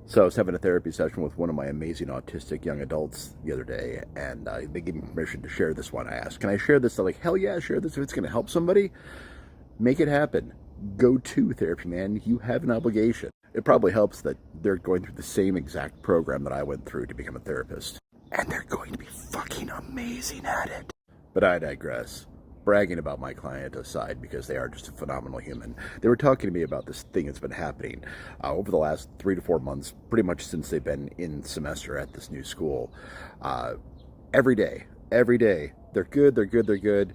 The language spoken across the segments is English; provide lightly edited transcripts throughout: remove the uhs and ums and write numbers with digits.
So I was having a therapy session with one of my amazing autistic young adults the other day, and they gave me permission to share this one. I asked, can I share this? They're like, hell yeah, share this. If it's going to help somebody, make it happen. Go to therapy, man. You have an obligation. It probably helps that they're going through the same exact program that I went through to become a therapist. And they're going to be fucking amazing at it. But I digress. Bragging about my client aside, because they are just a phenomenal human. They were talking to me about this thing that's been happening over the last 3 to 4 months, pretty much since they've been in semester at this new school. Every day, they're good.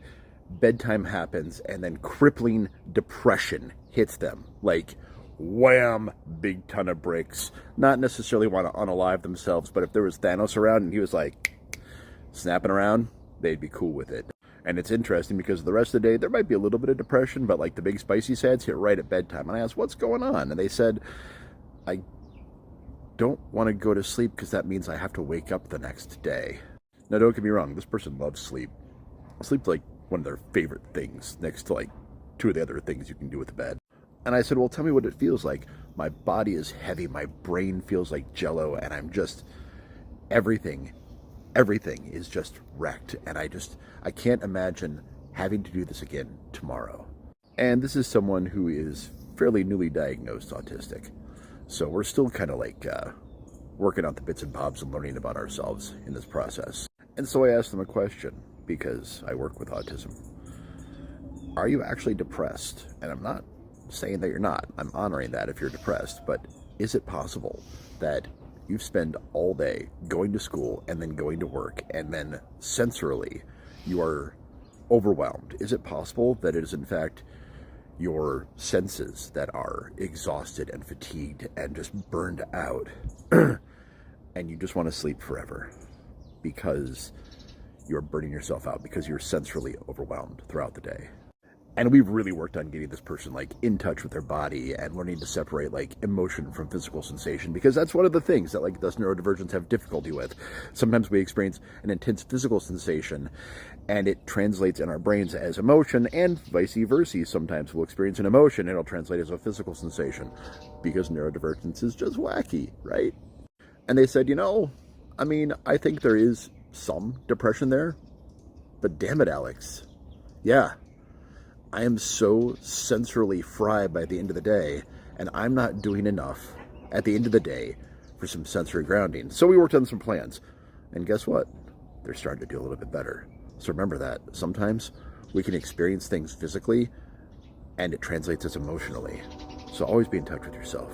Bedtime happens, and then crippling depression hits them. Like, wham, big ton of bricks. Not necessarily want to unalive themselves, but if there was Thanos around and he was like snapping around, they'd be cool with it. And it's interesting because the rest of the day, there might be a little bit of depression, but like the big spicy sads hit right at bedtime. And I asked, what's going on? And they said, I don't want to go to sleep because that means I have to wake up the next day. Now, don't get me wrong. This person loves sleep. Sleep's like one of their favorite things next to like 2 of the other things you can do with the bed. And I said, well, tell me what it feels like. My body is heavy. My brain feels like jello. And I'm just, everything is just wrecked, and I can't imagine having to do this again tomorrow. And this is someone who is fairly newly diagnosed autistic, so we're still kind of like working out the bits and bobs and learning about ourselves in this process. And so I asked them a question, because I work with autism. Are you actually depressed? And I'm not saying that you're not. I'm honoring that if you're depressed, but is it possible that you spend all day going to school and then going to work, and then sensorily you are overwhelmed? Is it possible that it is in fact your senses that are exhausted and fatigued and just burned out and you just want to sleep forever because you're burning yourself out because you're sensorily overwhelmed throughout the day? And we've really worked on getting this person like in touch with their body and learning to separate like emotion from physical sensation, because that's one of the things that like thus neurodivergents have difficulty with. Sometimes we experience an intense physical sensation and it translates in our brains as emotion, and vice versa. Sometimes we'll experience an emotion and it'll translate as a physical sensation, because neurodivergence is just wacky, right? And they said, I think there is some depression there, but damn it, Alex. Yeah. I am so sensorily fried by the end of the day, and I'm not doing enough at the end of the day for some sensory grounding. So we worked on some plans, and guess what? They're starting to do a little bit better. So remember that sometimes we can experience things physically, and it translates as emotionally. So always be in touch with yourself.